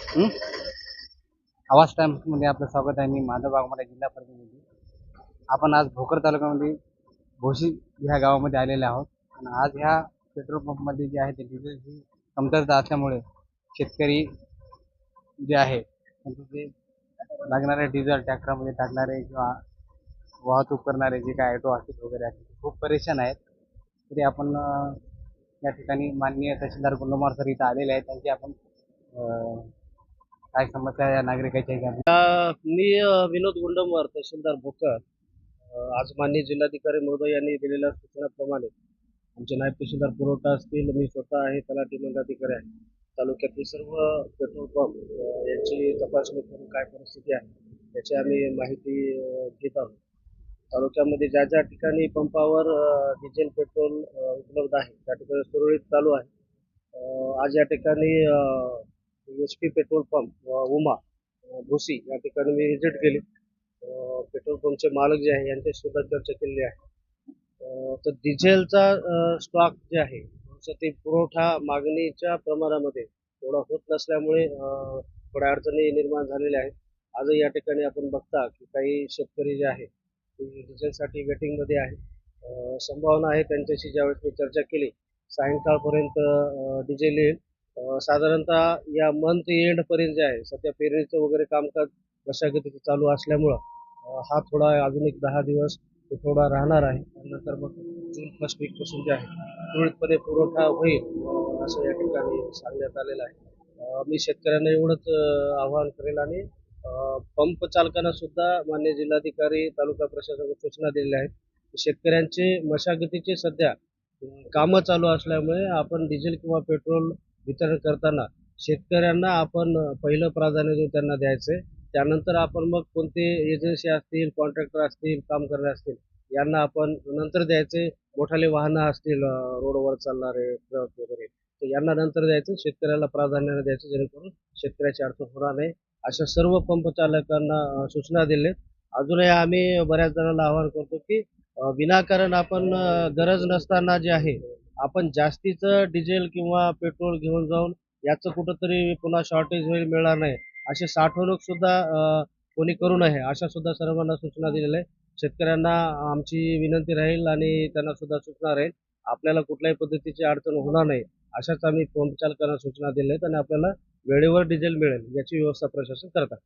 हं? आवाज टाइम्समध्ये आपलं स्वागत आहे. मी माधव वाघमारे, जिल्हा प्रतिनिधी. आपण आज भोकर तालुक्यामध्ये भोशी ह्या गावामध्ये आलेले आहोत आणि आज ह्या पेट्रोल पंपमध्ये जे आहे ते डिझेलची कमतरता असल्यामुळे शेतकरी जे आहे त्यांचे जे लागणारे डिझेल ट्रॅक्टरमध्ये टाकणारे किंवा वाहतूक करणारे जे काय ऑटो असतील वगैरे असतील ते खूप परेशान आहेत. तरी आपण या ठिकाणी माननीय तहसीलदार गुंडोमार सर इथं आलेले आहेत. त्यांची आपण काय समस्या या नागरिकाच्या आहेत मी विनोद गुंडमवार, तहसीलदार भोकर. आज माननीय जिल्हाधिकारी महोदय यांनी दिलेल्या सूचनाप्रमाणे आमचे नायब तहसीलदार पुरवठा असतील, मी स्वतः आहे, तलाठी मंडळाधिकारी आहे, तालुक्यातील सर्व पेट्रोल पंप यांची तपासणी करून काय परिस्थिती आहे याची आम्ही माहिती घेत आहोत. तालुक्यामध्ये ज्या ज्या ठिकाणी पंपावर डिझेल पेट्रोल उपलब्ध आहे त्या ठिकाणी सुरळीत चालू आहे. आज या ठिकाणी HP petrol pump Uma Bhosi या ठिकाणी मी व्हिजिट केली. पेट्रोल पंपचे मालक जे आहे यांच्याशी सुद्धा चर्चा केलेली आहे. तर डिझेलचा स्टॉक जे आहे ते पुरवठा मागणीच्या प्रमाणामध्ये थोडा होत नसल्यामुळे थोड्या अडचणी निर्माण झालेल्या आहेत. आजही या ठिकाणी आपण बघता की काही शेतकरी जे आहे ते डिझेलसाठी वेटिंगमध्ये आहे. संभावना आहे त्यांच्याशी ज्यावेळेस मी चर्चा केली सायंकाळपर्यंत डिझेल येईल. साधारणतः या मंथ एंड पर्यंत जे आहे सध्या पेरणीचं वगैरे कामकाज मशागतीचं चालू असल्यामुळं हा थोडा अजून एक 10 दिवस तो थोडा राहणार आहे. नंतर मग जून फर्स्ट वीक पासून जे आहे सुरळीतपणे पुरवठा होईल असं या ठिकाणी सांगण्यात आलेलं आहे. मी शेतकऱ्यांना एवढंच आवाहन करेल आणि पंप चालकांना सुद्धा मान्य जिल्हाधिकारी तालुका प्रशासनाने सूचना दिलेल्या आहेत. शेतकऱ्यांचे मशागतीचे सध्या कामं चालू असल्यामुळे आपण डिझेल किंवा पेट्रोल वितरण करताना शेतकऱ्यांना आपण पहिलं प्राधान्य देऊन त्यांना द्यायचंय. त्यानंतर आपण मग कोणते एजन्सी असतील, कॉन्ट्रॅक्टर असतील, काम करणारे असतील यांना आपण नंतर द्यायचे. मोठाले वाहनं असतील रोडवर चालणारे ट्रक वगैरे तर यांना नंतर द्यायचं, शेतकऱ्याला प्राधान्याने द्यायचं जेणेकरून शेतकऱ्याची अडचण होणार नाही. अशा सर्व पंप चालकांना सूचना दिल्या. अजूनही आम्ही बऱ्याच जणांना आवाहन करतो की विनाकारण आपण गरज नसताना जे आहे आपण जास्तीचं डिझेल किंवा पेट्रोल घेऊन जाऊन याचं कुठंतरी पुन्हा शॉर्टेज होईल, मिळणार नाही अशी साठवणूक सुद्धा कोणी करू नये अशा सुद्धा सर्वांना सूचना दिलेल्या आहे. शेतकऱ्यांना आमची विनंती राहील आणि त्यांना सुद्धा सूचना राहील आपल्याला कुठल्याही पद्धतीची अडचण होणार नाही अशाच आम्ही पंप चालकांना सूचना दिल्या आहेत आणि आपल्याला वेळेवर डिझेल मिळेल याची व्यवस्था प्रशासन करतात.